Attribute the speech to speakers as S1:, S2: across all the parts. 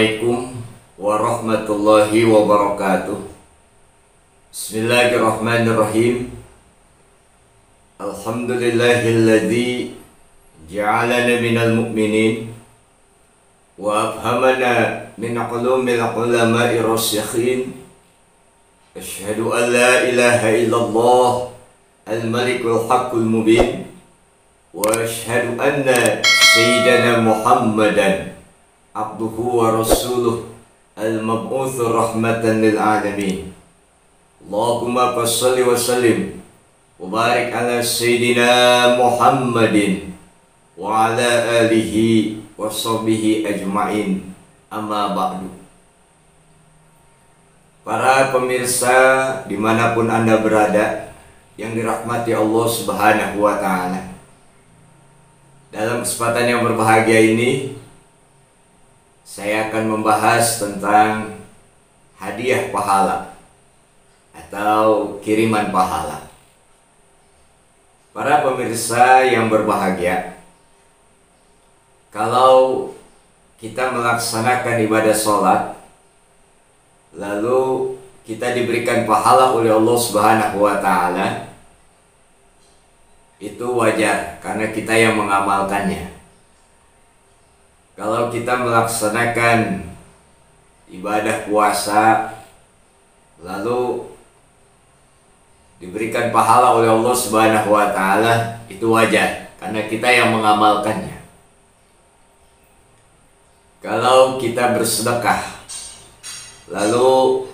S1: Assalamualaikum warahmatullahi wabarakatuh. Bismillahirrahmanirrahim. Alhamdulillahilladzi ja'alana minal mu'minin wa afhamana min ulumil ulama'i rasyikhin. Asyhadu an la ilaha illallah al-malikul haqqul mubin wa asyhadu anna sayyidana Muhammadan abduhu wa rasuluh al-mab'utsur rahmatan lil alamin. Allahumma shalli wa sallim wa barik ala sayyidina Muhammadin wa ala alihi wa sahbihi ajma'in. Amma ba'du. Para pemirsa dimanapun Anda berada yang dirahmati Allah Subhanahu wa ta'ala, dalam kesempatan yang berbahagia ini saya akan membahas tentang hadiah pahala atau kiriman pahala. Para pemirsa yang berbahagia, kalau kita melaksanakan ibadah sholat, lalu kita diberikan pahala oleh Allah Subhanahu wa ta'ala, itu wajar karena kita yang mengamalkannya. Kalau kita melaksanakan ibadah puasa lalu diberikan pahala oleh Allah Subhanahu wa ta'ala, itu wajar karena kita yang mengamalkannya. Kalau kita bersedekah lalu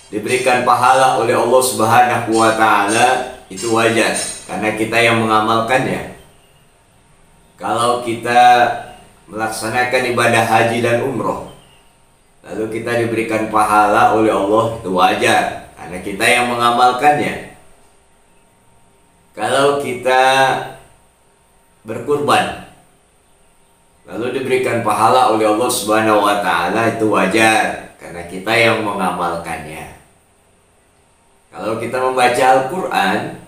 S1: diberikan pahala oleh Allah Subhanahu wa ta'ala, itu wajar karena kita yang mengamalkannya. Kalau kita melaksanakan ibadah haji dan umroh lalu kita diberikan pahala oleh Allah, itu wajar karena kita yang mengamalkannya. Kalau kita berkurban lalu diberikan pahala oleh Allah Subhanahu wa ta'ala, itu wajar karena kita yang mengamalkannya. Kalau kita membaca Al-Quran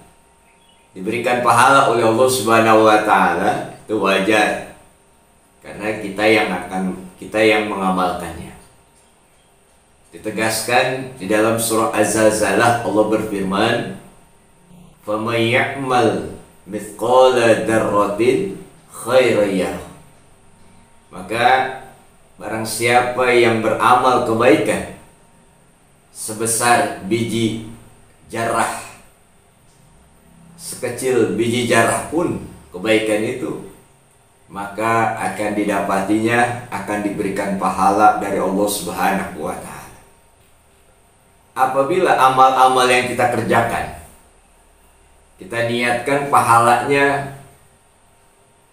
S1: diberikan pahala oleh Allah Subhanahu wa ta'ala, itu wajar karena kita yang mengamalkannya. Ditegaskan di dalam surah Az-Zalzalah, Allah berfirman, "Faman ya'mal mithqala dzarratin khairan yarah." Maka barang siapa yang beramal kebaikan sebesar biji jarrah, sekecil biji jarrah pun kebaikan itu, maka akan didapatinya, akan diberikan pahala dari Allah Subhanahu wa ta'ala. Apabila amal-amal yang kita kerjakan kita niatkan pahalanya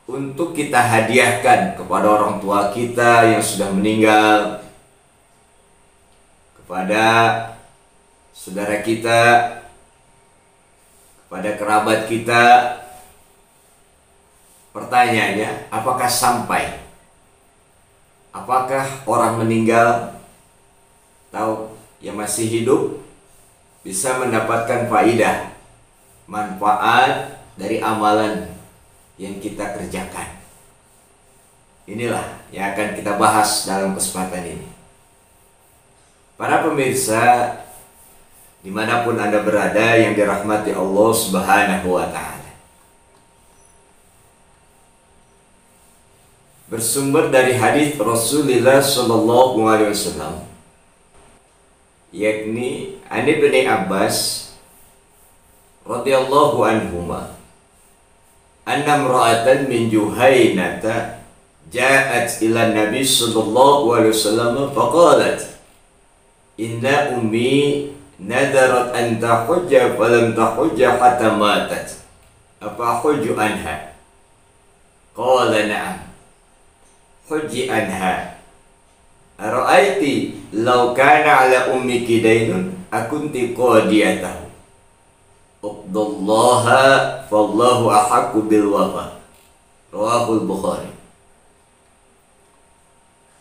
S1: untuk kita hadiahkan kepada orang tua kita yang sudah meninggal, kepada saudara kita, kepada kerabat kita, pertanyaannya, apakah sampai? Apakah orang meninggal atau yang masih hidup bisa mendapatkan faidah, manfaat dari amalan yang kita kerjakan? Inilah yang akan kita bahas dalam kesempatan ini. Para pemirsa dimanapun Anda berada yang dirahmati Allah Subhanahu wa ta'ala, bersumber dari hadis Rasulullah sallallahu alaihi wasallam, yakni an Ibnu Abbas radhiyallahu anhuma, anna imra'atan min Juhaynata ja'at ila Nabi sallallahu alaihi wasallam faqalat, inna ummi nadarat an tahujja falam tahujja hatta matat, apa hujju anha? Qala na'am. Hujji anha. Ara'aiti law kana ala ummiki daynun akunti qadiyatahu. Uqdallaha fallahu ahaqqu bil wafa. Rawahul Bukhari.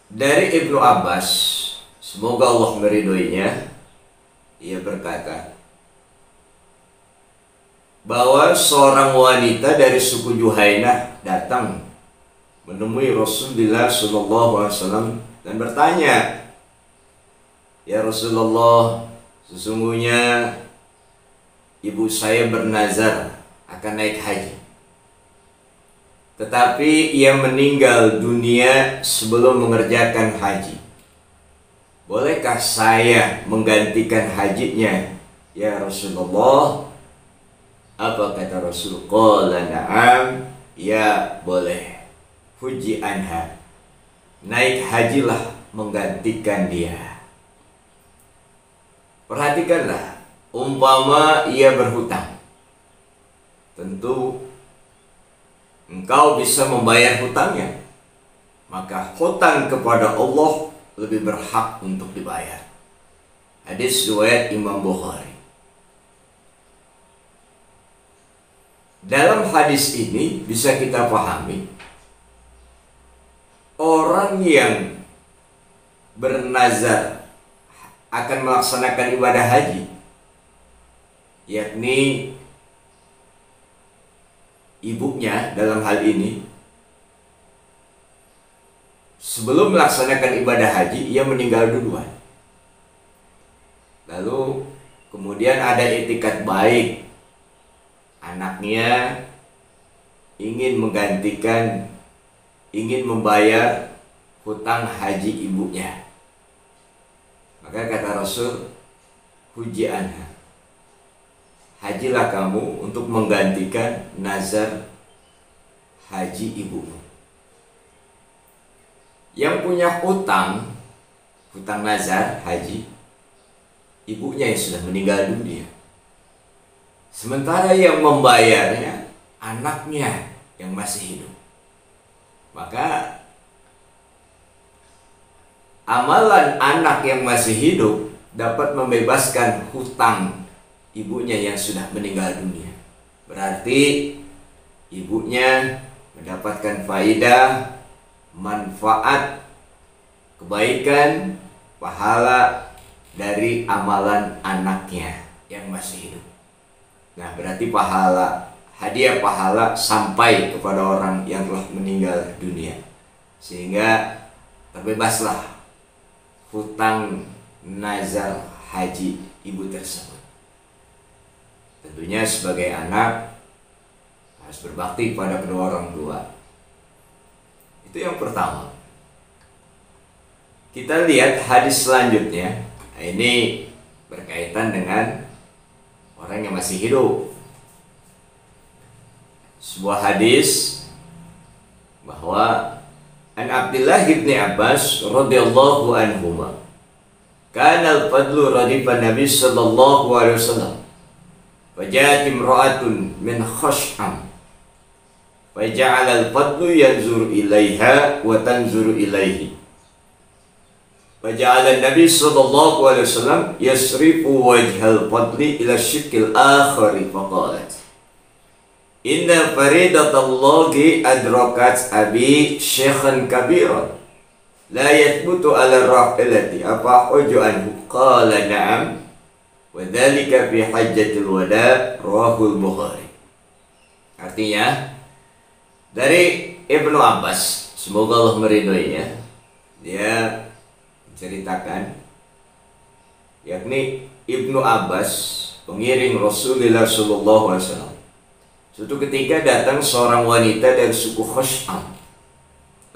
S1: Dari Ibnu Abbas, semoga Allah meridhoinya, ia berkata bahwa seorang wanita dari suku Juhainah datang menemui Rasulullah SAW dan bertanya, "Ya Rasulullah, sesungguhnya ibu saya bernazar akan naik haji. Tetapi ia meninggal dunia sebelum mengerjakan haji. Bolehkah saya menggantikan hajinya, ya Rasulullah?" Apa kata Rasul? Qala na'am, ya boleh. Fuji anha, naik hajilah menggantikan dia. Perhatikanlah, umpama ia berhutang, tentu engkau bisa membayar hutangnya, maka hutang kepada Allah lebih berhak untuk dibayar. Hadis riwayat Imam Bukhari. Dalam hadis ini bisa kita pahami, orang yang bernazar akan melaksanakan ibadah haji, yakni ibunya dalam hal ini, sebelum melaksanakan ibadah haji ia meninggal duluan. Lalu kemudian ada itikat baik, anaknya ingin menggantikan, ingin membayar hutang haji ibunya. Maka kata Rasul, "Huji anha, hajilah kamu untuk menggantikan nazar haji ibumu." Yang punya hutang nazar haji, ibunya yang sudah meninggal dunia. Sementara yang membayarnya anaknya yang masih hidup. Maka amalan anak yang masih hidup dapat membebaskan hutang ibunya yang sudah meninggal dunia. Berarti ibunya mendapatkan faidah, manfaat, kebaikan, pahala dari amalan anaknya yang masih hidup. Nah, berarti hadiah pahala sampai kepada orang yang telah meninggal dunia, sehingga terbebaslah hutang nazar haji ibu tersebut. Tentunya sebagai anak harus berbakti pada kedua orang tua. Itu yang pertama. Kita lihat hadis selanjutnya. Ini berkaitan dengan orang yang masih hidup. Sebuah hadis bahwa An Abdullah bin Abbas radhiyallahu anhuma, kana al-fadlu radifa Nabi sallallahu alaihi wasallam, faja'at imra'atun min khash'am, faja'ala al-fadlu yanzuru ilaiha wa tanzuru ilaihi, faja'ala Nabi sallallahu alaihi wasallam yasrifu wajhal fadli ila syikil akhari, faqalat, "Inna faridatallahi adrakat abi syekhan kabiran la yathbutu ala rahilati apa huju anhu." Qala na'am, wa dhalika fi hajjatil wada, rawahul Bukhari. Artinya dari Ibnu Abbas, semoga Allah meridhoinya, dia menceritakan, yakni Ibnu Abbas, pengiring Rasulullah sallallahu alaihi wasallam, suatu ketika datang seorang wanita dari suku Khash'am.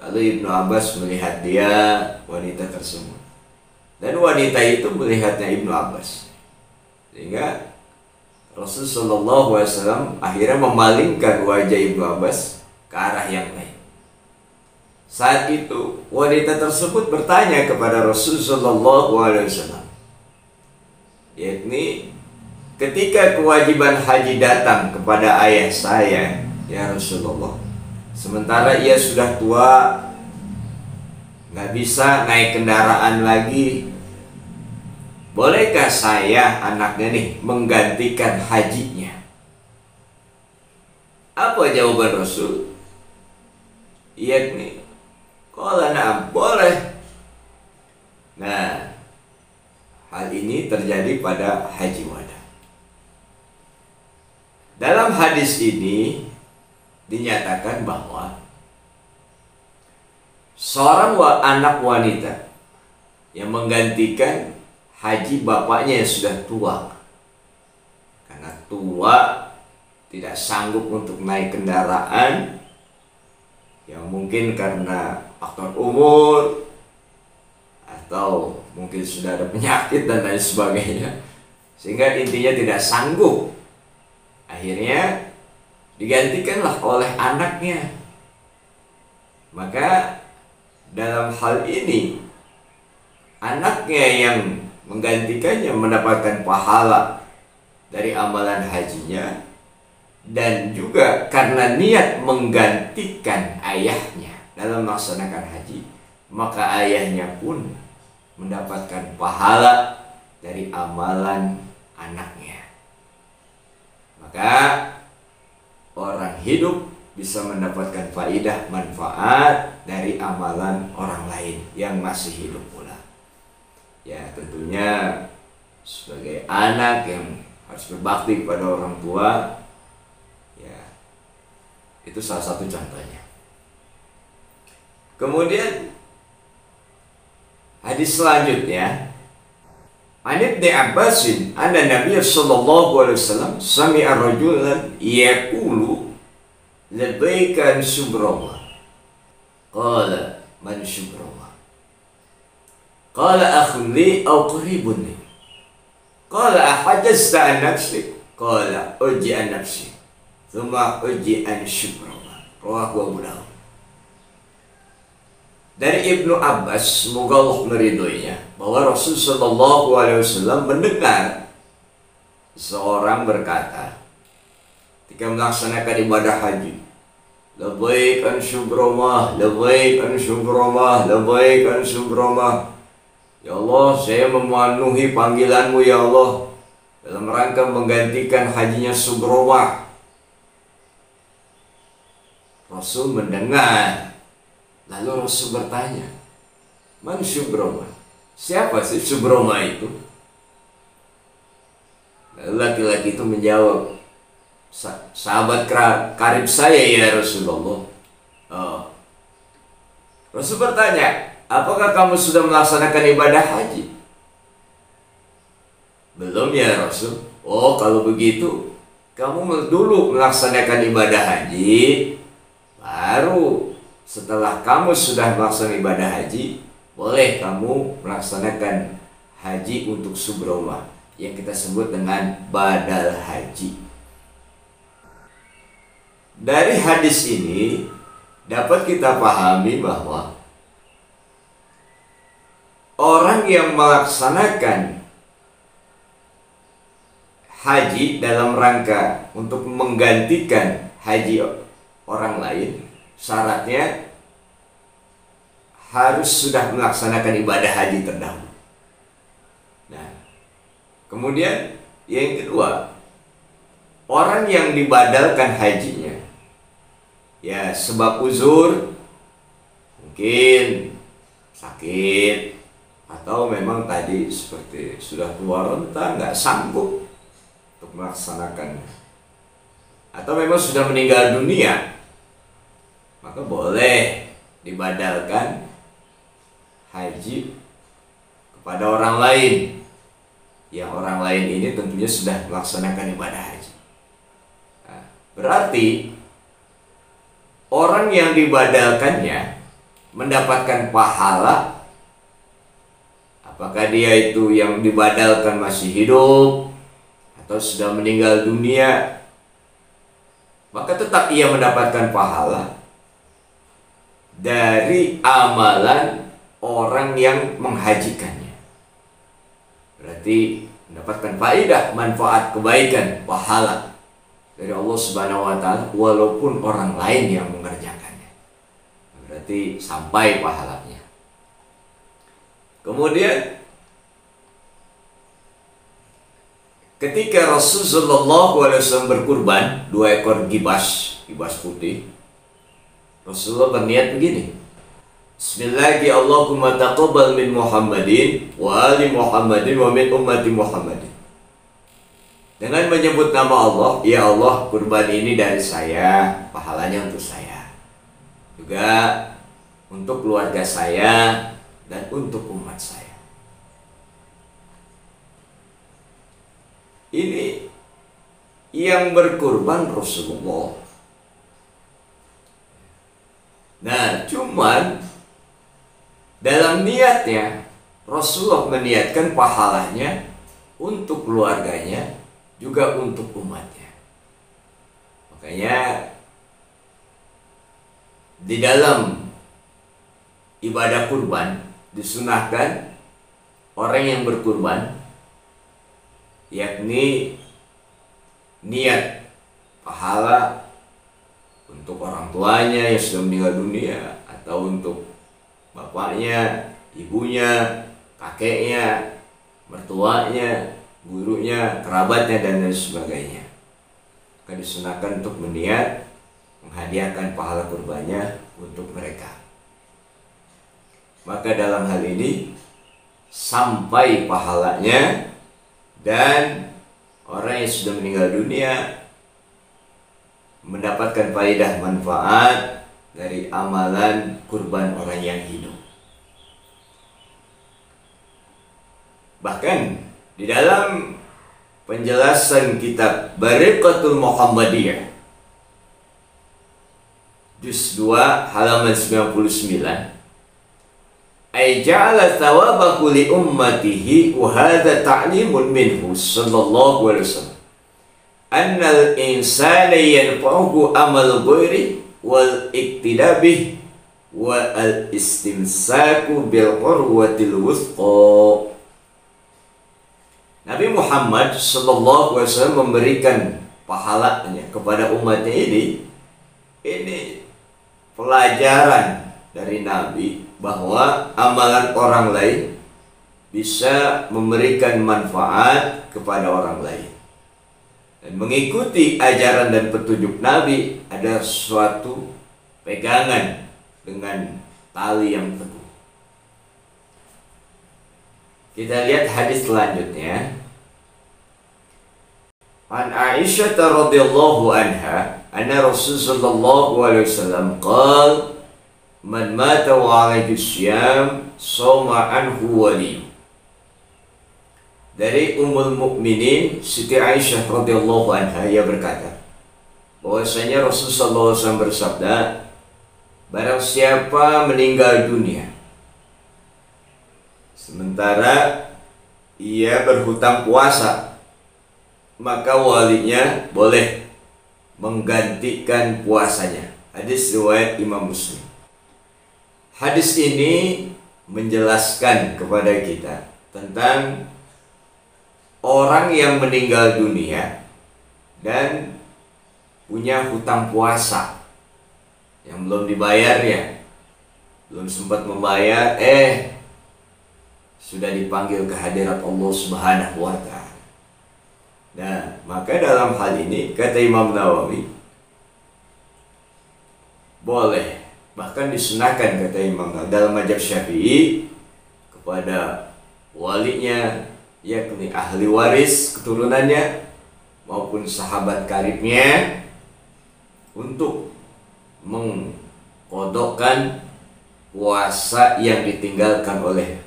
S1: Lalu Ibnu Abbas melihat dia, wanita tersebut, dan wanita itu melihatnya Ibnu Abbas, sehingga Rasulullah SAW akhirnya memalingkan wajah Ibnu Abbas ke arah yang lain. Saat itu wanita tersebut bertanya kepada Rasulullah SAW, yakni, ketika kewajiban haji datang kepada ayah saya, ya Rasulullah, sementara ia sudah tua, nggak bisa naik kendaraan lagi, bolehkah saya, anaknya nih, menggantikan hajinya? Apa jawaban Rasul? Yakni, qala na'am, boleh. Nah, hal ini terjadi pada haji wada. Dalam hadis ini dinyatakan bahwa seorang anak wanita yang menggantikan haji bapaknya yang sudah tua. Karena tua, tidak sanggup untuk naik kendaraan, yang mungkin karena faktor umur atau mungkin sudah ada penyakit dan lain sebagainya, sehingga intinya tidak sanggup. Akhirnya digantikanlah oleh anaknya. Maka dalam hal ini anaknya yang menggantikannya mendapatkan pahala dari amalan hajinya, dan juga karena niat menggantikan ayahnya dalam melaksanakan haji, maka ayahnya pun mendapatkan pahala dari amalan anaknya. Maka orang hidup bisa mendapatkan faidah manfaat dari amalan orang lain yang masih hidup pula. Ya, tentunya sebagai anak yang harus berbakti kepada orang tua, ya, itu salah satu contohnya. Kemudian hadis selanjutnya, An Ibnu Abbasin anna Nabiy sallallahu alaihi wasallam sami'a rajulan yaqulu labbaika subrama. Qala man subrama? Qala akhun li aw qaribun li. Qala ahajjazta an nafsik? Qala uji an nafsi thumma uji an subrama. Rawahu Abu Dawud. Dari Ibnu Abbas, semoga Allah meridhoinya, bahwa Rasul sallallahu alaihi wasallam mendengar seorang berkata ketika melaksanakan ibadah haji, labbaik an syubramah, labbaik an syubramah, labbaik an syubramah. Ya Allah, saya memenuhi panggilanmu ya Allah dalam rangka menggantikan hajinya Subramah. Rasul mendengar, lalu Rasul bertanya, man Subramah? Siapa sih Subramah itu? Lalu laki-laki itu menjawab, sahabat karib saya ya Rasulullah. Rasul bertanya, apakah kamu sudah melaksanakan ibadah haji? Belum ya Rasul. Oh, kalau begitu kamu dulu melaksanakan ibadah haji, baru setelah kamu sudah melaksanakan ibadah haji, boleh kamu melaksanakan haji untuk Subramah, yang kita sebut dengan badal haji. Dari hadis ini dapat kita pahami bahwa orang yang melaksanakan haji dalam rangka untuk menggantikan haji orang lain, syaratnya harus sudah melaksanakan ibadah haji terdahulu. Nah, kemudian yang kedua, orang yang dibadalkan hajinya, ya sebab uzur, mungkin sakit, atau memang tadi seperti sudah tua renta, nggak sanggup untuk melaksanakannya, atau memang sudah meninggal dunia, maka boleh dibadalkan haji kepada orang lain, yang orang lain ini tentunya sudah melaksanakan ibadah haji. Nah, berarti orang yang dibadalkannya mendapatkan pahala, apakah dia itu yang dibadalkan masih hidup atau sudah meninggal dunia, maka tetap ia mendapatkan pahala dari amalan orang yang menghajikannya. Berarti mendapatkan faedah, manfaat, kebaikan, pahala dari Allah Subhanahu wa Ta'ala, walaupun orang lain yang mengerjakannya. Berarti sampai pahalanya. Kemudian ketika Rasulullah SAW berkurban 2 ekor gibas putih, Rasulullah berniat begini, Bismillahirrahmanirrahim, Allahumma taqabbal min Muhammadin wa ali Muhammadin wa min ummati Muhammadin. Dengan menyebut nama Allah, ya Allah, kurban ini dari saya, pahalanya untuk saya, juga untuk keluarga saya dan untuk umat saya. ini yang berkurban Rasulullah. Nah, cuman dalam niatnya Rasulullah meniatkan pahalanya untuk keluarganya, juga untuk umatnya. Makanya di dalam ibadah kurban disunahkan orang yang berkurban, yakni niat pahala untuk orang tuanya yang sudah meninggal dunia, atau untuk bapaknya, ibunya, kakeknya, mertuanya, gurunya, kerabatnya, dan lain sebagainya. Maka disunahkan untuk berniat menghadiahkan pahala kurbannya untuk mereka. Maka dalam hal ini sampai pahalanya, dan orang yang sudah meninggal dunia mendapatkan faedah manfaat dari amalan kurban orang yang hidup. Bahkan di dalam penjelasan kitab Bariqatul Muhammadiyah juz 2 halaman 99, ay ja'ala thawabahu li ummatihi wa hadha ta'limun minhu sallallahu alaihi wasallam annal insana yanfa'uhu amal ghairi wal iktidabih wa al istimsaku bil urwatil wuthqa. Nabi Muhammad sallallahu alaihi wasallam memberikan pahalanya kepada umatnya ini pelajaran dari Nabi bahwa amalan orang lain bisa memberikan manfaat kepada orang lain. Dan mengikuti ajaran dan petunjuk Nabi ada suatu pegangan dengan tali yang teguh. Kita lihat hadis selanjutnya. An Aisyah radhiyallahu anha anna Rasulullah sallallahu alaihi wasallam qala man mata wa alaihi syiyam sawma anhu wali. Dari Ummul Mukminin Siti Aisyah radhiyallahu anha, ia berkata bahwasanya Rasulullah SAW bersabda, barang siapa meninggal dunia sementara ia berhutang puasa, maka walinya boleh menggantikan puasanya. Hadis riwayat Imam Muslim. Hadis ini menjelaskan kepada kita tentang orang yang meninggal dunia dan punya hutang puasa yang belum dibayarnya, belum sempat membayar, sudah dipanggil ke hadirat Allah Subhanahu wa Ta'ala. Nah, maka dalam hal ini kata Imam Nawawi boleh, bahkan disunahkan kata Imam Nawawi dalam mazhab Syafi'i kepada walinya, yakni ahli waris keturunannya maupun sahabat karibnya, untuk mengkodokkan puasa yang ditinggalkan oleh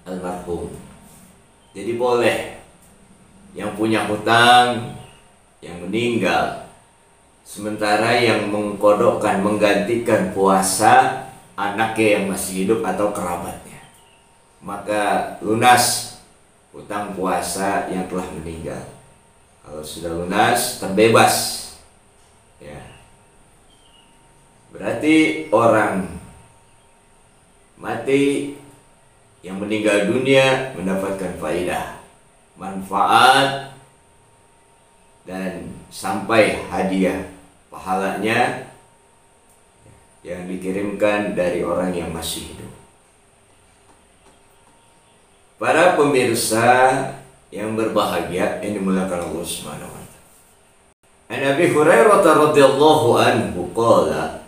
S1: almarhum. Jadi boleh yang punya hutang yang meninggal, sementara yang mengkodokkan, menggantikan puasa anaknya yang masih hidup atau kerabatnya, maka lunas hutang puasa yang telah meninggal. Kalau sudah lunas, terbebas, ya. Berarti orang mati yang meninggal dunia mendapatkan faedah, manfaat, dan sampai hadiah pahalanya yang dikirimkan dari orang yang masih hidup. Para pemirsa yang berbahagia yang dimuliakan Allah Subhanahu wa Ta'ala. An Abi Hurairah radhiyallahu anhu qala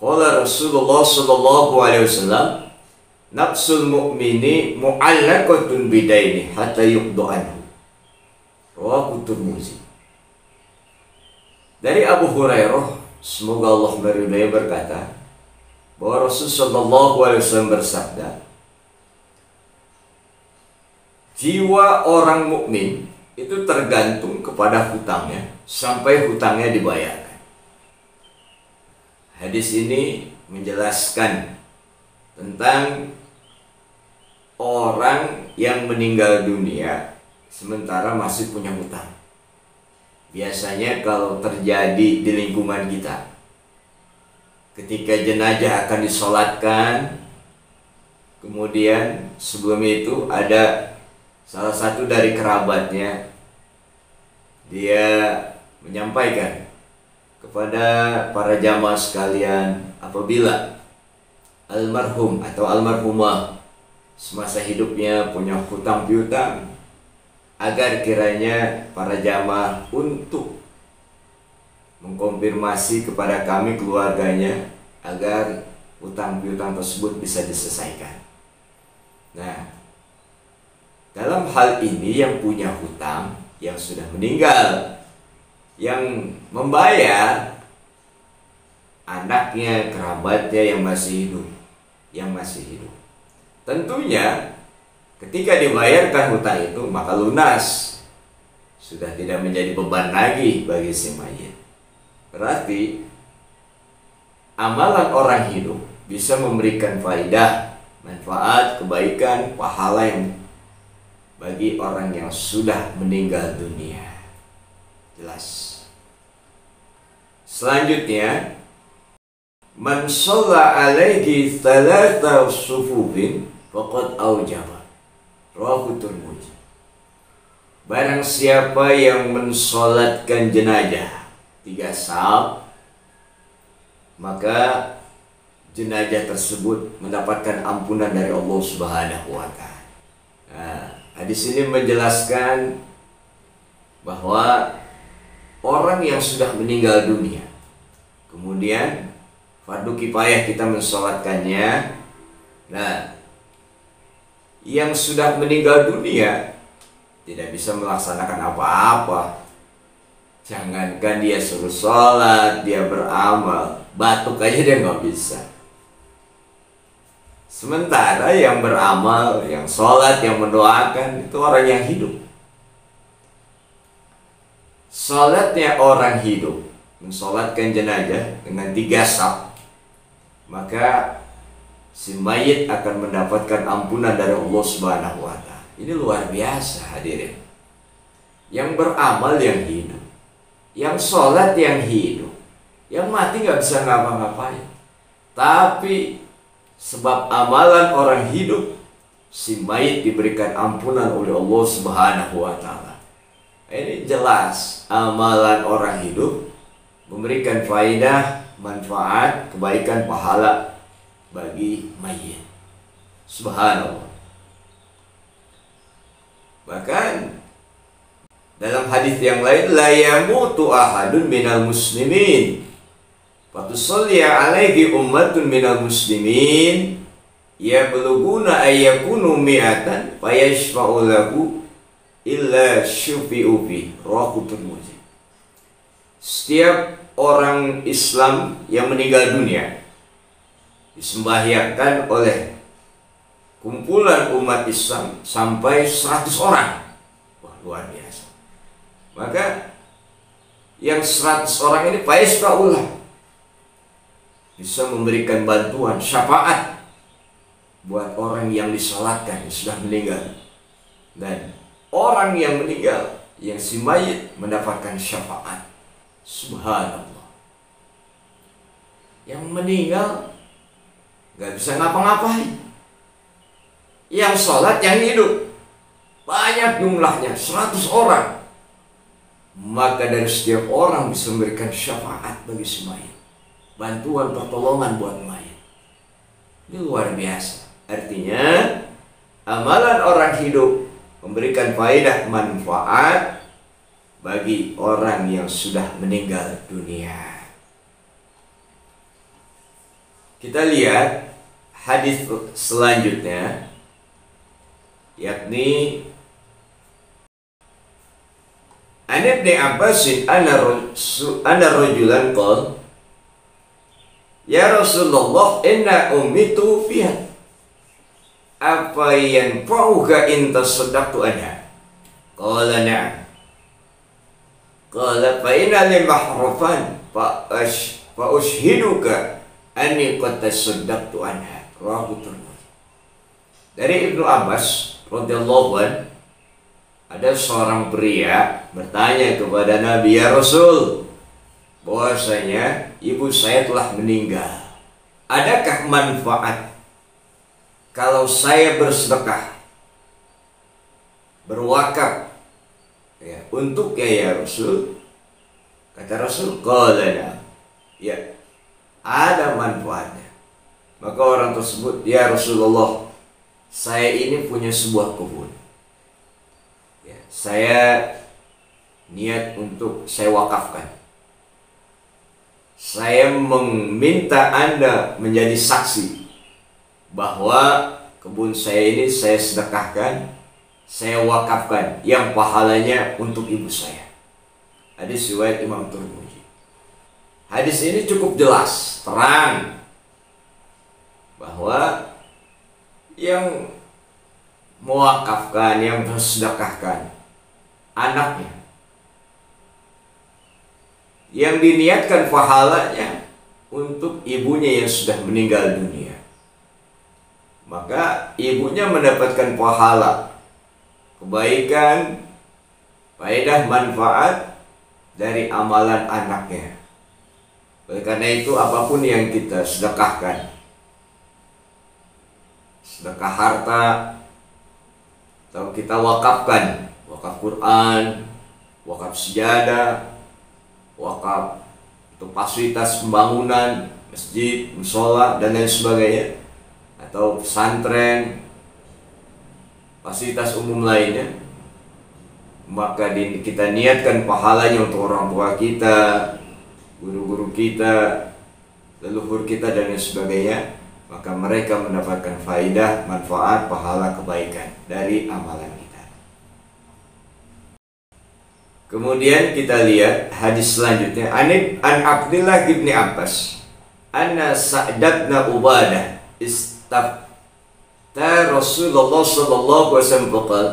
S1: Rasulullah sallallahu alaihi wasallam, nafsul mu'mini mu'allaqatun bidaini hatta yuqda anhu. Rawahu Tirmidzi. Dari Abu Hurairah, semoga Allah meridai, berkata bahwa Rasulullah sallallahu alaihi wasallam bersabda, jiwa orang mukmin itu tergantung kepada hutangnya sampai hutangnya dibayarkan. Hadis ini menjelaskan tentang orang yang meninggal dunia sementara masih punya hutang. Biasanya kalau terjadi di lingkungan kita, ketika jenazah akan disolatkan, kemudian sebelum itu ada salah satu dari kerabatnya, dia menyampaikan kepada para jamaah sekalian, apabila almarhum atau almarhumah semasa hidupnya punya hutang piutang, agar kiranya para jamaah untuk mengkonfirmasi kepada kami keluarganya agar hutang piutang tersebut bisa diselesaikan. Nah, dalam hal ini yang punya hutang, yang sudah meninggal, yang membayar anaknya, kerabatnya yang masih hidup. Tentunya ketika dibayarkan hutang itu maka lunas, sudah tidak menjadi beban lagi bagi si mayit. Berarti amalan orang hidup bisa memberikan faidah, manfaat, kebaikan, pahala yang bagi orang yang sudah meninggal dunia. Jelas. Selanjutnya, man shalla alaihi thalatha sufufin faqad aujaba. Rawahu Tirmidzi. Barang siapa yang mensolatkan jenazah 3 saf, maka jenazah tersebut mendapatkan ampunan dari Allah Subhanahu wa Ta'ala. Nah, hadis ini menjelaskan bahwa orang yang sudah meninggal dunia, kemudian fardu kifayah kita mensolatkannya. Nah, yang sudah meninggal dunia tidak bisa melaksanakan apa-apa. Jangankan dia suruh sholat, dia beramal, batuk aja dia nggak bisa. Sementara yang beramal, yang sholat, yang mendoakan itu orang yang hidup. Sholatnya orang hidup, mensolatkan jenazah dengan 3 saf, maka si mayit akan mendapatkan ampunan dari Allah Subhanahu wa Ta'ala. Ini luar biasa hadirin. Yang beramal yang hidup, yang sholat yang hidup, yang mati nggak bisa ngapa-ngapain. Tapi sebab amalan orang hidup, si mayit diberikan ampunan oleh Allah Subhanahu wa Ta'ala. Ini jelas amalan orang hidup memberikan faidah, manfaat, kebaikan, pahala bagi mayit. Subhanallah. Bahkan dalam hadis yang lain, la yamutu ahadun minal muslimin fatusalli alaihi ummatun minal muslimin yabluguna ayyakunu mi'atan fayashfa'u lahu illa syufi'u fi. Rawahu Tirmidzi. Setiap orang Islam yang meninggal dunia disembahyangkan oleh kumpulan umat Islam sampai 100 orang. Wah, luar biasa. Maka yang 100 orang ini faisfa'ullah, bisa memberikan bantuan, syafaat buat orang yang disalatkan, yang sudah meninggal. Dan orang yang meninggal, yang si mayit mendapatkan syafaat. Subhanallah. Yang meninggal gak bisa ngapa-ngapain. Yang sholat, yang hidup, banyak jumlahnya, 100 orang. Maka dari setiap orang bisa memberikan syafaat bagi si mayit, bantuan, pertolongan buat mayit. Ini luar biasa. Artinya amalan orang hidup memberikan faedah, manfaat bagi orang yang sudah meninggal dunia. Kita lihat hadis selanjutnya, yakni An Ibnu Abbasin anna rajulan qala ya Rasulullah inna ummi tufiat apa yanfa'uka in tasaddaqtu anha qala na'am Qala fa inna li mahrafan fa ushhiduka anni qad tasaddaqtu anha. Rawahu Tirmidzi. Dari Ibnu Abbas radhiyallahu an, ada seorang pria bertanya kepada Nabi, "Ya Rasul, bahwasanya ibu saya telah meninggal. Adakah manfaat kalau saya bersedekah, berwakaf ya, untuk ya Rasul?" Kata Rasul, "Qala, ya, ada manfaatnya." Maka orang tersebut, "Ya Rasulullah, saya ini punya sebuah kebun. Ya, saya niat untuk saya wakafkan. Saya meminta Anda menjadi saksi bahwa kebun saya ini saya sedekahkan, saya wakafkan, yang pahalanya untuk ibu saya." Hadis riwayat Imam Tirmidzi. Hadis ini cukup jelas, terang, bahwa yang mewakafkan, yang bersedekahkan anaknya, yang diniatkan pahalanya untuk ibunya yang sudah meninggal dunia, maka ibunya mendapatkan pahala, kebaikan, faedah, manfaat dari amalan anaknya. Oleh karena itu, apapun yang kita sedekahkan, sedekah harta, atau kita wakafkan, wakaf Quran, wakaf sejadah, wakaf untuk fasilitas pembangunan masjid, musola, dan lain sebagainya, atau pesantren, fasilitas umum lainnya, maka kita niatkan pahalanya untuk orang tua kita, guru-guru kita, leluhur kita, dan lain sebagainya, maka mereka mendapatkan faidah, manfaat, pahala, kebaikan dari amalan kita. Kemudian kita lihat hadis selanjutnya. An Abdullah bin Abbas anna Sa'd bin Ubadah istafta Rasulullah sallallahu alaihi wasallam faqala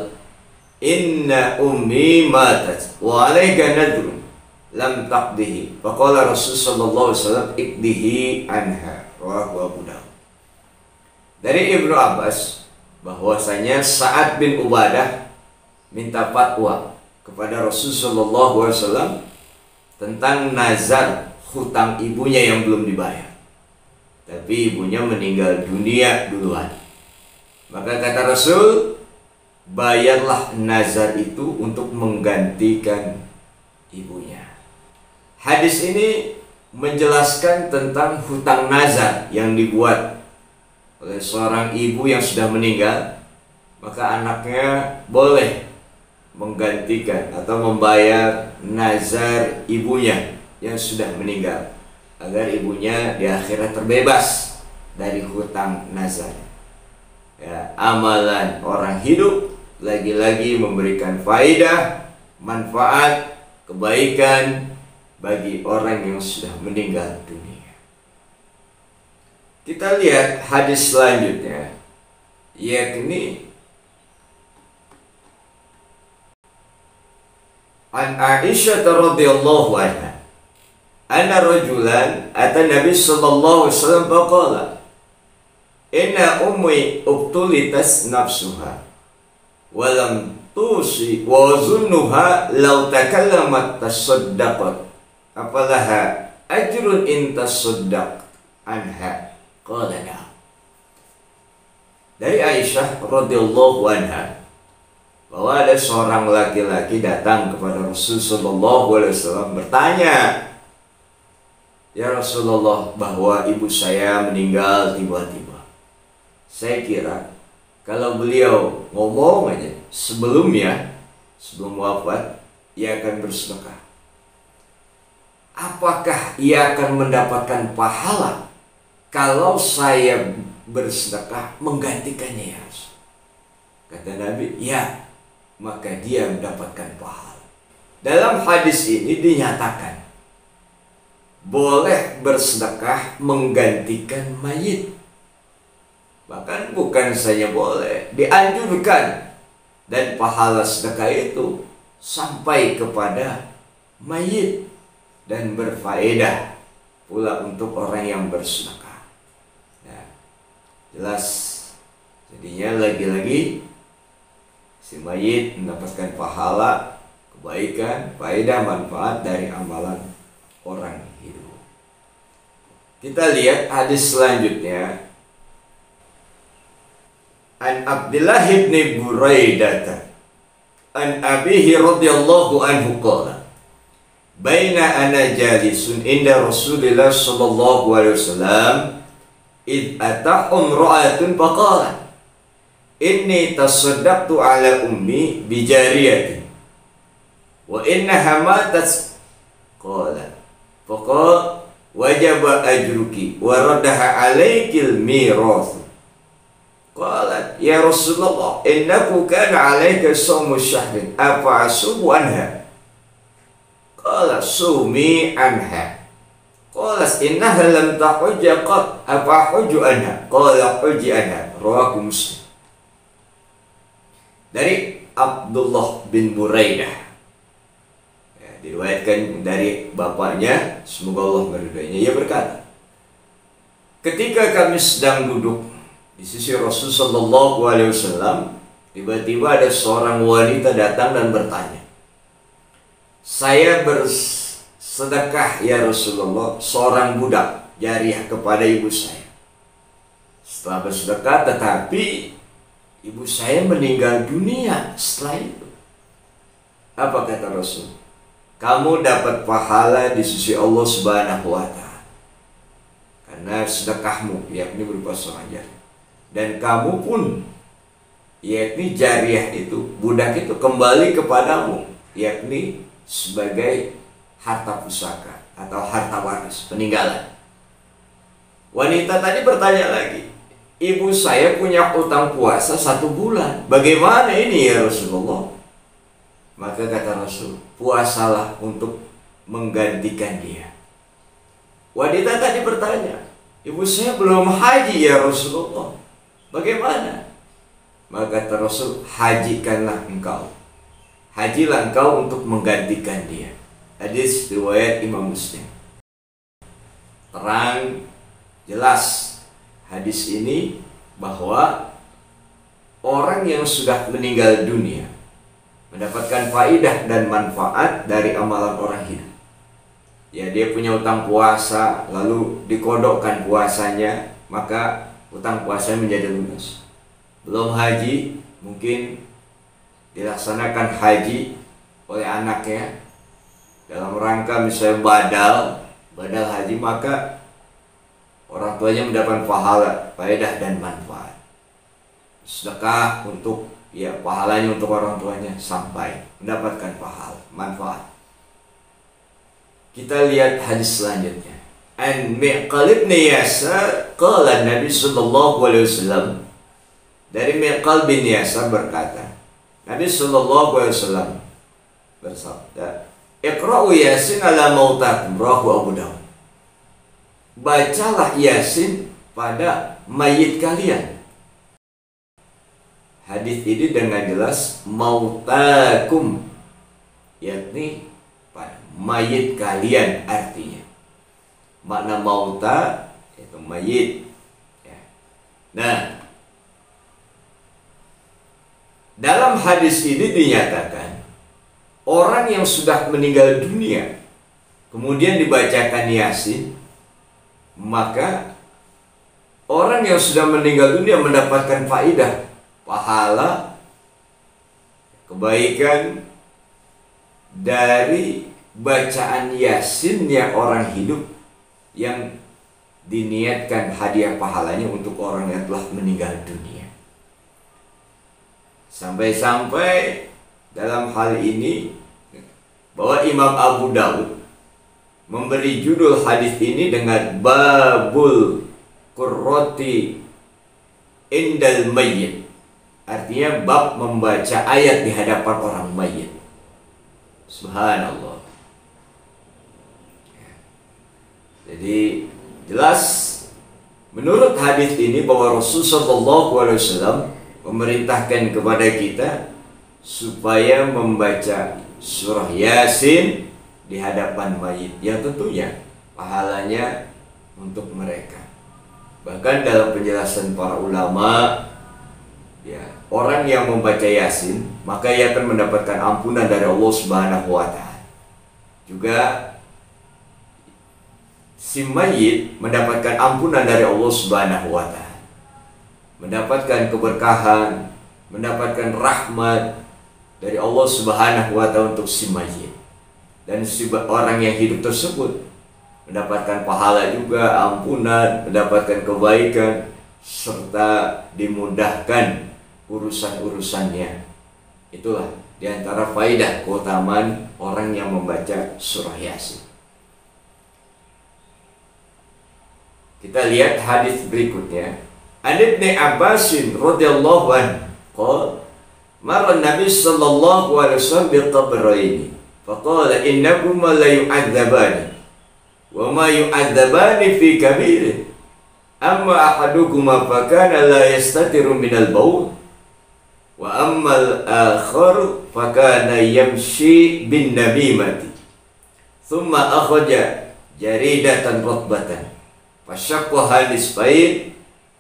S1: inna ummi matat wa alayka nadrun lam taqdihi. Faqala Rasul sallallahu alaihi wasallam ikdihi anha. Rawahu Abu Dawud. Dari Ibnu Abbas bahwasanya Sa'ad bin Ubadah minta fatwa kepada Rasul sallallahu alaihi wasallam tentang nazar hutang ibunya yang belum dibayar, tapi ibunya meninggal dunia duluan. Maka kata Rasul, bayarlah nazar itu untuk menggantikan ibunya. Hadis ini menjelaskan tentang hutang nazar yang dibuat oleh seorang ibu yang sudah meninggal, maka anaknya boleh menggantikan atau membayar nazar ibunya yang sudah meninggal, agar ibunya di akhirat terbebas dari hutang nazar. Ya, amalan orang hidup lagi-lagi memberikan faidah, manfaat, kebaikan bagi orang yang sudah meninggal dunia. Kita lihat hadis selanjutnya, yakni an Aisyah radhiyallahu anha anna rajulan ata Nabi sallallahu alaihi wasallam faqala inna ummi ubtulitas nafsuha wa lam tusi wa zunnuha law takallamat tasaddaqat apalaha ajrun in tasaddaq anha. Qala na'am. Dari Aisyah radhiyallahu anha bahwa ada seorang laki-laki datang kepada Rasul sallallahu alaihi wasallam bertanya, "Ya Rasulullah, bahwa ibu saya meninggal tiba-tiba. Saya kira kalau beliau ngomong aja sebelum wafat, ia akan bersedekah. Apakah ia akan mendapatkan pahala kalau saya bersedekah menggantikannya, ya Rasul?" Kata Nabi, "Ya, maka dia mendapatkan pahala." Dalam hadis ini dinyatakan boleh bersedekah menggantikan mayit. Bahkan bukan saja boleh, dianjurkan, dan pahala sedekah itu sampai kepada mayit dan berfaedah pula untuk orang yang bersedekah. Nah, jelas jadinya lagi-lagi si mayit mendapatkan pahala, kebaikan, faedah, manfaat dari amalan orang hidup. Kita lihat hadis selanjutnya. An Abdullah bin Buraidah an abihi radhiyallahu anhu qala baina ana jalisun inda Rasulillah sallallahu alaihi wasallam id atahum ra'atun faqalat inni tasaddaqtu ala ummi bijariyati wa innaha matat qala faqala wajaba ajruki wa raddaha alaikil mirath. Qalat ya Rasulullah innahu kana alayka sawmu syahrin afa asubu anha. Qala sumi anha. Qalat innaha lam tahujja qat afa huju anha. Qala huji anha. Rawahu Muslim. Dari Abdullah bin Buraidah, ya, diriwayatkan dari bapaknya, semoga Allah meridainya, ia berkata, ketika kami sedang duduk di sisi Rasul sallallahu alaihi wasallam, tiba-tiba ada seorang wanita datang dan bertanya, saya bersedekah ya Rasulullah seorang budak jariah kepada ibu saya. Setelah bersedekah tetapi ibu saya meninggal dunia setelah itu. Apa kata Rasul? Kamu dapat pahala di sisi Allah Subhanahu wa Ta'ala karena sedekahmu, yakni berupa seorang jariah. Dan kamu pun, yakni jariah itu, budak itu kembali kepadamu, yakni sebagai harta pusaka atau harta waris peninggalan. Wanita tadi bertanya lagi, ibu saya punya utang puasa 1 bulan. Bagaimana ini ya Rasulullah? Maka kata Rasul, puasalah untuk menggantikan dia. Wanita tadi bertanya, ibu saya belum haji ya Rasulullah. Bagaimana? Maka kata Rasul, hajikanlah engkau. Hajilah engkau untuk menggantikan dia. Hadis riwayat Imam Muslim. Terang, jelas hadis ini bahwa orang yang sudah meninggal dunia mendapatkan faidah dan manfaat dari amalan orang hidup. Ya, dia punya utang puasa, lalu dikodokkan puasanya, maka utang puasanya menjadi lunas. Belum haji, mungkin dilaksanakan haji oleh anaknya dalam rangka misalnya badal haji, maka orang tuanya mendapat pahala, faedah dan manfaat. Sedekah untuk, ya, pahalanya untuk orang tuanya sampai mendapatkan pahala, manfaat. Kita lihat hadis selanjutnya. An Miqal bin Yasar qala Nabi sallallahu alaihi wasallam, dari Miqal bin Yasar berkata, Nabi sallallahu alaihi wasallam bersabda, Iqra'u Yasin ala mautakum, rawahu Abu Dawud. Bacalah Yasin pada mayit kalian. Hadis ini dengan jelas mautakum, yakni pada mayit kalian artinya. Makna mauta itu mayit. Ya. Nah, dalam hadis ini dinyatakan orang yang sudah meninggal dunia kemudian dibacakan Yasin, maka orang yang sudah meninggal dunia mendapatkan faidah, pahala, kebaikan dari bacaan Yasinnya orang hidup yang diniatkan hadiah pahalanya untuk orang yang telah meninggal dunia. Sampai-sampai dalam hal ini bahwa Imam Abu Dawud memberi judul hadis ini dengan babul qurrati indal mayyit, artinya bab membaca ayat di hadapan orang mayit. Subhanallah. Jadi jelas menurut hadis ini bahwa Rasulullah SAW memerintahkan kepada kita supaya membaca surah Yasin di hadapan mayit, ya tentunya pahalanya untuk mereka. Bahkan dalam penjelasan para ulama, ya, orang yang membaca Yasin maka ia akan mendapatkan ampunan dari Allah Subhanahu wa taala. Juga si mayit mendapatkan ampunan dari Allah Subhanahu wa taala. Mendapatkan keberkahan, mendapatkan rahmat dari Allah Subhanahu wa taala untuk si mayit. Dan si orang yang hidup tersebut mendapatkan pahala juga, ampunan, mendapatkan kebaikan, serta dimudahkan urusan-urusannya. Itulah diantara faidah keutamaan orang yang membaca surah Yasin. Kita lihat hadis berikutnya. An Ibnu Abbas radhiyallahu anhu qala marra Nabi sallallahu alaihi wasallam bi qabrayn faqala innakuma la yu'adzabani wa ma yu'adzabani fi kabir amma ahadukuma fakana la yastatiru minal bawl wa amma al-akhar fakana yamshi bin namimati thumma akhraja jaridatan ratbatan fashaqqaha nisfayn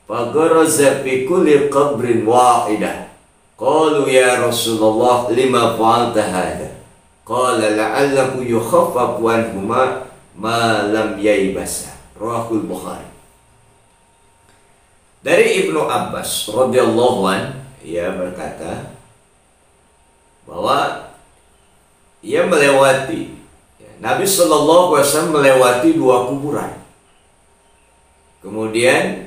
S1: fagaraza fi kulli qabrin wahidah. Qalu ya Rasulullah lima fa'alta hadha? Qala la'allahu yukhaffafu anhuma ma lam yaibasa. Rawahul Bukhari. Dari Ibnu Abbas radhiyallahu an, ia berkata bahwa ia melewati, Nabi sallallahu alaihi wasallam melewati dua kuburan. Kemudian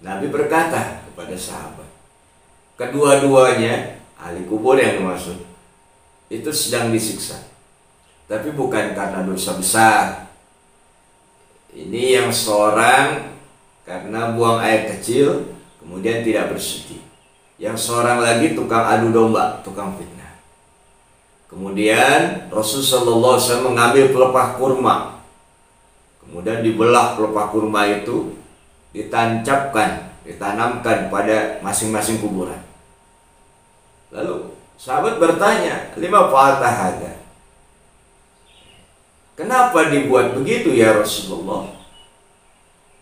S1: Nabi berkata kepada sahabat, kedua-duanya ahli kubur yang dimaksud itu sedang disiksa, tapi bukan karena dosa besar. Ini yang seorang karena buang air kecil kemudian tidak bersuci, yang seorang lagi tukang adu domba, tukang fitnah. Kemudian Rasulullah SAW mengambil pelepah kurma, kemudian dibelah pelepah kurma itu, ditancapkan, ditanamkan pada masing-masing kuburan. Lalu sahabat bertanya, lima fa'alta hadza? Kenapa dibuat begitu ya Rasulullah?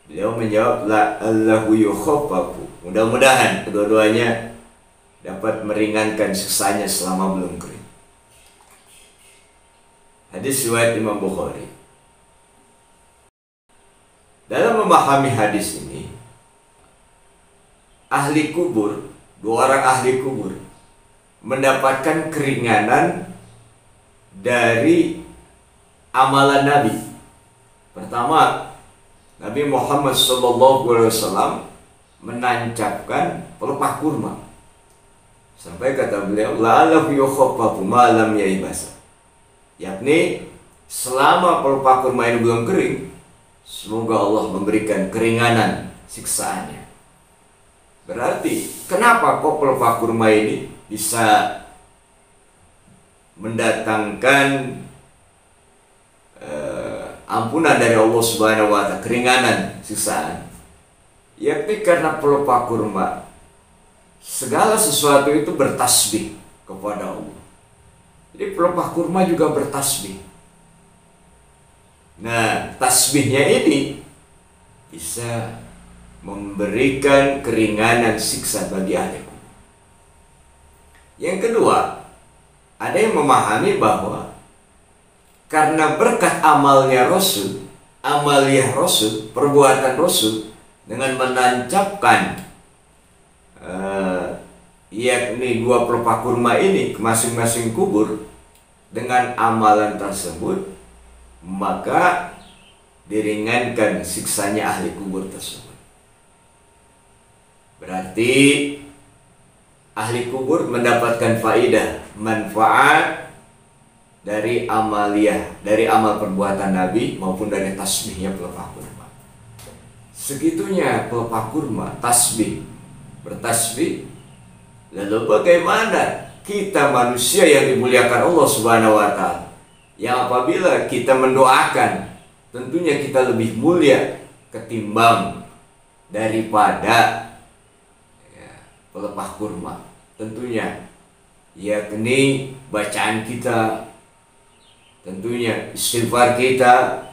S1: Beliau menjawab, la allahu yukhaffafu. Mudah-mudahan kedua-duanya dapat meringankan siksanya selama belum kering. Hadis riwayat Imam Bukhari. Dalam memahami hadis ini, ahli kubur, dua orang ahli kubur mendapatkan keringanan dari amalan Nabi. Pertama, Nabi Muhammad SAW menancapkan pelepah kurma, sampai kata beliau, la'allahu yukhaffafu ma lam yaibasa, yakni selama pelepah kurma ini belum kering, semoga Allah memberikan keringanan siksaannya. Berarti kenapa kok pelepah kurma ini bisa mendatangkan ampunan dari Allah Subhanahu wa taala, keringanan siksaan? Yakni karena pelepah kurma, segala sesuatu itu bertasbih kepada Allah. Jadi pelepah kurma juga bertasbih. Nah, tasbihnya ini bisa memberikan keringanan siksa bagi ahli kubur. Yang kedua, ada yang memahami bahwa karena berkat amalnya Rasul, amaliyah Rasul, perbuatan Rasul dengan menancapkan yakni dua pelepah kurma ini ke masing-masing kubur, dengan amalan tersebut maka diringankan siksanya ahli kubur tersebut. Berarti ahli kubur mendapatkan faidah, manfaat dari amaliyah, dari amal perbuatan Nabi maupun dari tasbihnya pelepah kurma. Segitunya pelepah kurma, tasbih, bertasbih. Lalu bagaimana kita manusia yang dimuliakan Allah Subhanahu wa taala, yang apabila kita mendoakan, tentunya kita lebih mulia ketimbang daripada pelepah kurma. Tentunya yakni bacaan kita, tentunya istighfar kita,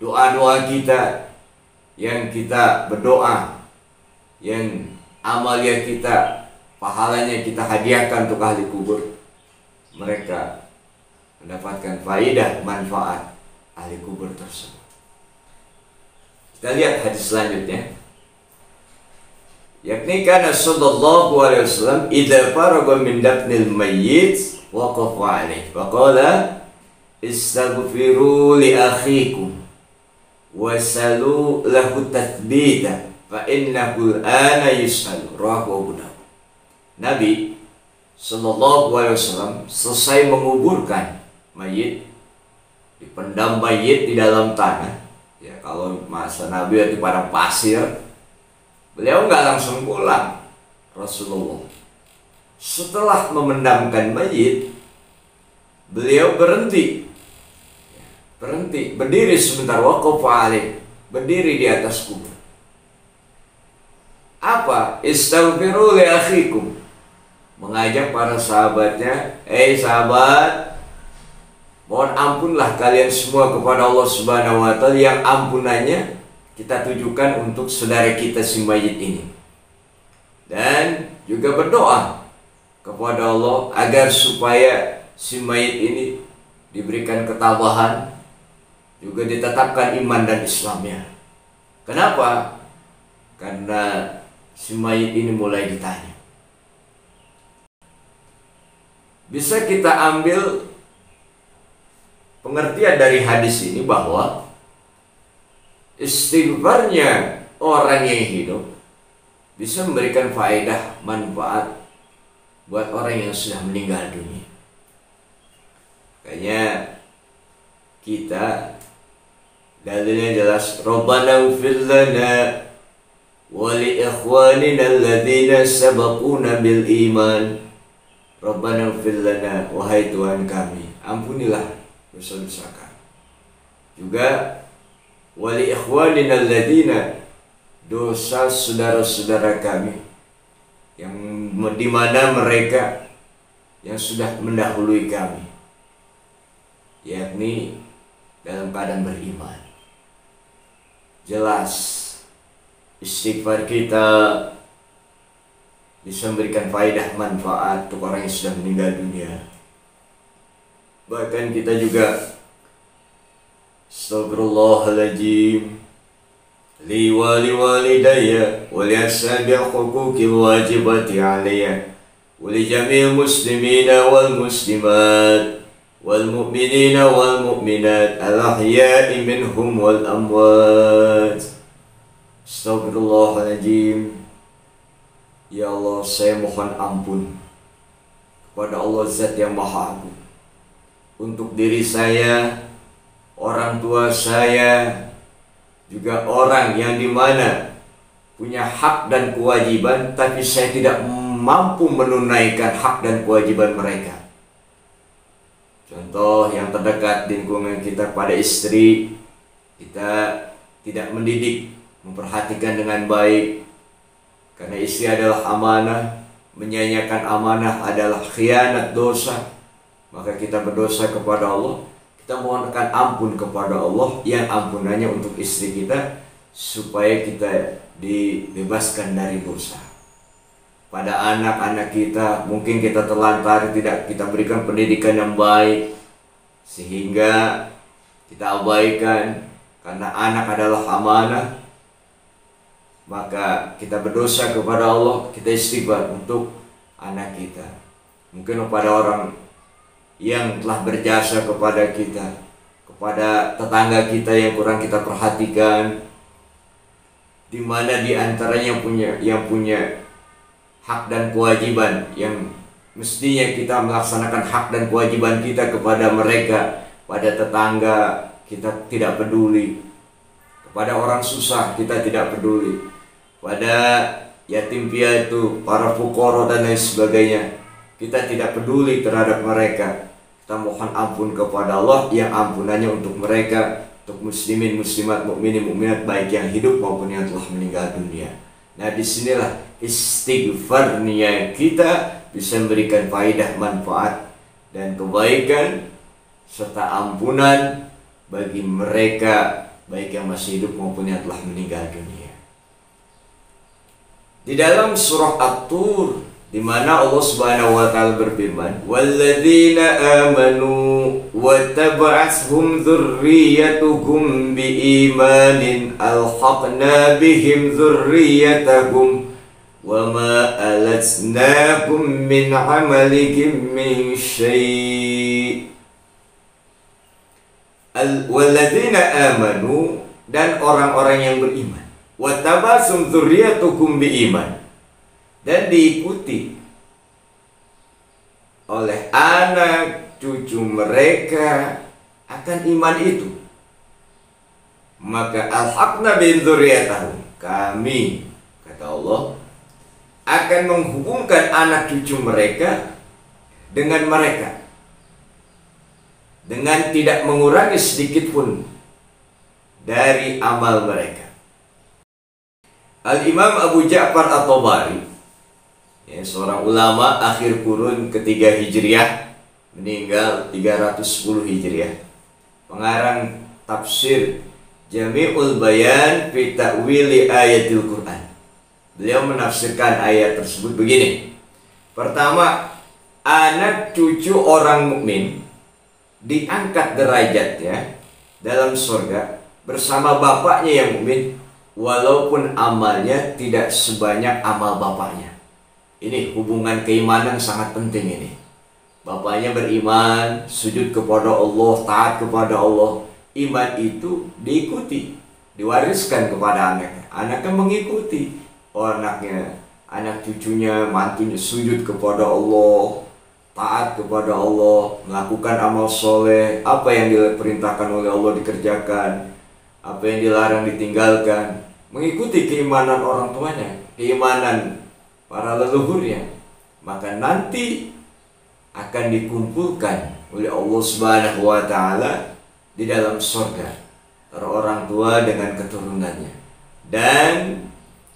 S1: doa-doa kita yang kita berdoa, yang amalia kita, pahalanya kita hadiahkan untuk ahli kubur, mereka mendapatkan faedah, manfaat ahli kubur tersebut. Kita lihat hadis selanjutnya, yakni kana sallallahu alaihi wasallam idza faraga min dafnil mayyit waqafa alaihi wa qala istaghfiru li akhikum wasalu lahu tathbita fa innahu al-ana yus'al, rawahu Abu Dawud. Nabi sallallahu alaihi wasallam selesai menguburkan mayit, dipendam mayit di dalam tanah. Ya, kalau masa Nabi di padang pasir, beliau nggak langsung pulang. Rasulullah setelah memendamkan mayit, beliau berhenti, berdiri sebentar, waqafa alaih, berdiri di atas kubur. Apa? Istaghfiru li akhikum, mengajak para sahabatnya, sahabat, mohon ampunlah kalian semua kepada Allah Subhanahu wa Ta'ala, yang ampunannya kita tujukan untuk saudara kita si mayit ini. Dan juga berdoa kepada Allah agar supaya si mayit ini diberikan ketabahan, juga ditetapkan iman dan Islamnya. Kenapa? Karena si mayit ini mulai ditanya. Bisa kita ambil pengertian dari hadis ini bahwa istighfarnya orang yang hidup bisa memberikan faedah, manfaat buat orang yang sudah meninggal dunia. Makanya kita dalilnya jelas, Rabbana ighfir lana wa li ikhwanina alladhina sabaquna bil iman. Rabbana ighfir lana, wahai Tuhan kami, ampunilah dosa-dosa kami. Juga wali ikhwanina alladzina, dosa saudara-saudara kami yang dimana mereka yang sudah mendahului kami, yakni dalam keadaan beriman. Jelas istighfar kita bisa memberikan faedah, manfaat untuk orang yang sudah meninggal dunia. Bahkan kita juga Astaghfirullahaladzim li wa li walidayya wa li ashabil huquqil wajibati alayya wa li jami'il muslimina wal muslimat wal mu'minina wal mu'minat al-ahya'i minhum wal amwat. Astaghfirullahaladzim. Ya Allah, saya mohon ampun kepada Allah Zat yang Maha Agung untuk diri saya, orang tua saya, juga orang yang dimana punya hak dan kewajiban, tapi saya tidak mampu menunaikan hak dan kewajiban mereka. Contoh yang terdekat di lingkungan kita, pada istri, kita tidak mendidik, memperhatikan dengan baik, karena istri adalah amanah, menyanyiakan amanah adalah khianat, dosa. Maka kita berdosa kepada Allah, kita mohonkan ampun kepada Allah yang ampunannya untuk istri kita, supaya kita dibebaskan dari dosa. Pada anak-anak kita, mungkin kita terlantar, tidak kita berikan pendidikan yang baik, sehingga kita abaikan, karena anak adalah amanah. Maka kita berdosa kepada Allah, kita istighfar untuk anak kita. Mungkin kepada orang yang telah berjasa kepada kita, kepada tetangga kita yang kurang kita perhatikan, di mana di antaranya yang punya hak dan kewajiban, yang mestinya kita melaksanakan hak dan kewajiban kita kepada mereka, pada tetangga kita tidak peduli, kepada orang susah kita tidak peduli, pada yatim piatu, para fuqara dan lain sebagainya, kita tidak peduli terhadap mereka. Kita mohon ampun kepada Allah yang ampunannya untuk mereka, untuk muslimin, muslimat, mukminin, mukminat, baik yang hidup maupun yang telah meninggal dunia. Nah, disinilah istighfarnya kita bisa memberikan faedah, manfaat dan kebaikan, serta ampunan bagi mereka baik yang masih hidup maupun yang telah meninggal dunia. Di dalam surah At-Tur, di mana Allah Subhanahu wa taala berfirman, "Walladzina amanu wattaba'athum dzurriyyatuhum biimanin alhaqna bihim dzurriyyatahum wama alatnahum min 'amalihim min syai'." Walladzina amanu, dan orang-orang yang beriman, wattaba'athum dzurriyyatuhum biiman, dan diikuti oleh anak cucu mereka akan iman itu, maka alhaqna bin dzurriyyatahum, kami, kata Allah, akan menghubungkan anak cucu mereka dengan mereka dengan tidak mengurangi sedikit pun dari amal mereka. Al-Imam Abu Ja'far At-Tabari, seorang ulama akhir kurun ketiga Hijriah, meninggal 310 Hijriah, pengarang tafsir Jami'ul Bayan fi Ta'wili Ayatil Quran. Beliau menafsirkan ayat tersebut begini. Pertama, anak cucu orang mukmin diangkat derajatnya dalam surga bersama bapaknya yang mukmin, walaupun amalnya tidak sebanyak amal bapaknya. Ini hubungan keimanan sangat penting ini. Bapaknya beriman, sujud kepada Allah, taat kepada Allah. Iman itu diikuti, diwariskan kepada anaknya. Anaknya mengikuti. Anaknya, anak cucunya, mantunya sujud kepada Allah, taat kepada Allah, melakukan amal soleh. Apa yang diperintahkan oleh Allah dikerjakan, apa yang dilarang ditinggalkan. Mengikuti keimanan orang tuanya, keimanan para leluhurnya, maka nanti akan dikumpulkan oleh Allah Subhanahu wa taala di dalam surga orang tua dengan keturunannya. Dan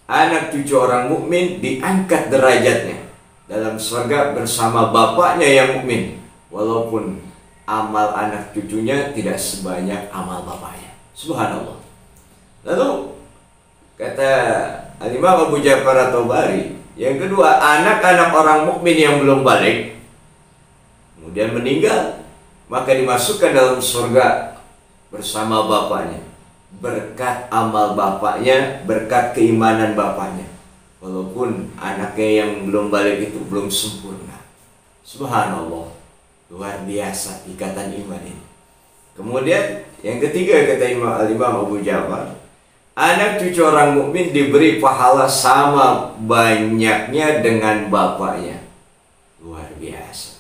S1: anak cucu orang mukmin diangkat derajatnya dalam surga bersama bapaknya yang mukmin, walaupun amal anak cucunya tidak sebanyak amal bapaknya. Subhanallah. Lalu kata Al-Imam Abu Ja'far At-Tabari, yang kedua, anak-anak orang mukmin yang belum balik kemudian meninggal, maka dimasukkan dalam surga bersama bapaknya, berkat amal bapaknya, berkat keimanan bapaknya, walaupun anaknya yang belum balik itu belum sempurna. Subhanallah, luar biasa ikatan iman ini. Kemudian yang ketiga, kata Al-Imam Abu Ja'far, anak cucu orang mukmin diberi pahala sama banyaknya dengan bapaknya. Luar biasa.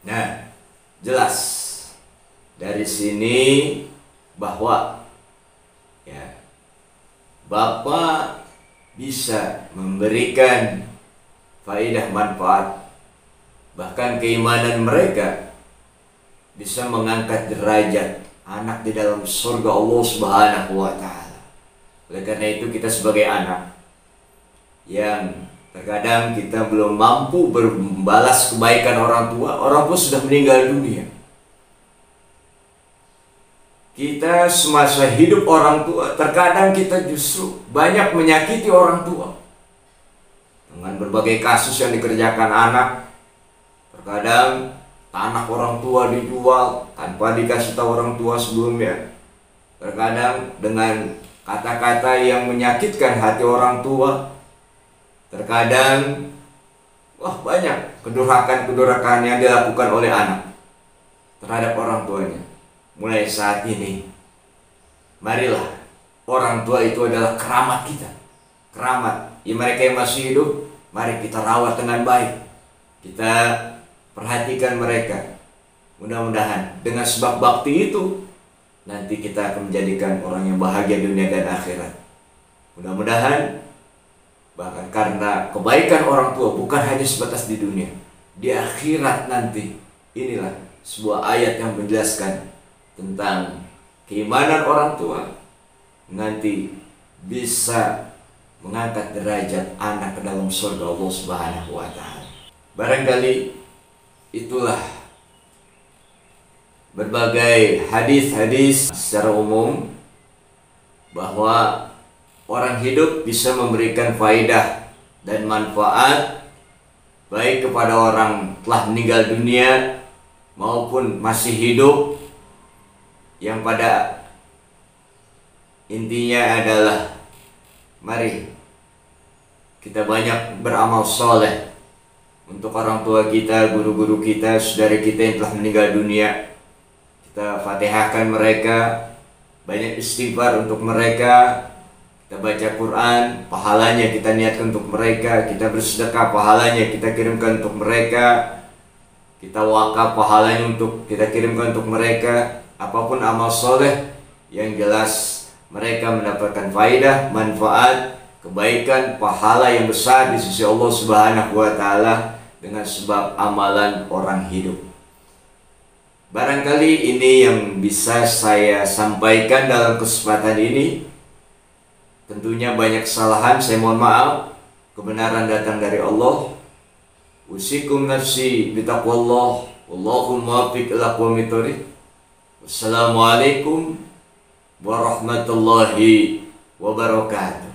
S1: Nah, jelas dari sini bahwa bapak bisa memberikan faedah manfaat, bahkan keimanan mereka bisa mengangkat derajat anak di dalam surga Allah Subhanahu wa taala. Oleh karena itu, kita sebagai anak yang terkadang kita belum mampu membalas kebaikan orang tua sudah meninggal dunia. Kita semasa hidup orang tua, terkadang kita justru banyak menyakiti orang tua dengan berbagai kasus yang dikerjakan anak. Terkadang tanah orang tua dijual tanpa dikasih tahu orang tua sebelumnya. Terkadang dengan kata-kata yang menyakitkan hati orang tua. Terkadang banyak kedurhakan-kedurhakan yang dilakukan oleh anak terhadap orang tuanya. Mulai saat ini, marilah, orang tua itu adalah keramat kita. Keramat. Mereka yang masih hidup, mari kita rawat dengan baik. Kita perhatikan mereka. Mudah-mudahan dengan sebab bakti itu, nanti kita akan menjadikan orang yang bahagia dunia dan akhirat. Mudah-mudahan, bahkan karena kebaikan orang tua bukan hanya sebatas di dunia, di akhirat nanti. Inilah sebuah ayat yang menjelaskan tentang keimanan orang tua nanti bisa mengangkat derajat anak ke dalam surga Allah Subhanahu wa taala. Barangkali itulah berbagai hadis-hadis secara umum bahwa orang hidup bisa memberikan faidah dan manfaat baik kepada orang telah meninggal dunia maupun masih hidup, yang pada intinya adalah mari kita banyak beramal soleh untuk orang tua kita, guru-guru kita, saudara kita yang telah meninggal dunia. Kita fatihahkan mereka, banyak istighfar untuk mereka, kita baca Quran, pahalanya kita niatkan untuk mereka, kita bersedekah, pahalanya kita kirimkan untuk mereka, kita wakaf, pahalanya untuk kita kirimkan untuk mereka. Apapun amal soleh yang jelas mereka mendapatkan faidah, manfaat, kebaikan, pahala yang besar di sisi Allah Subhanahu wa Ta'ala dengan sebab amalan orang hidup. Barangkali ini yang bisa saya sampaikan dalam kesempatan ini. Tentunya banyak kesalahan, saya mohon maaf. Kebenaran datang dari Allah. Usikum nafsi bitaqwallah, wallahu muwaffiq ila aqwamit thoriq. Wassalamualaikum warahmatullahi wabarakatuh.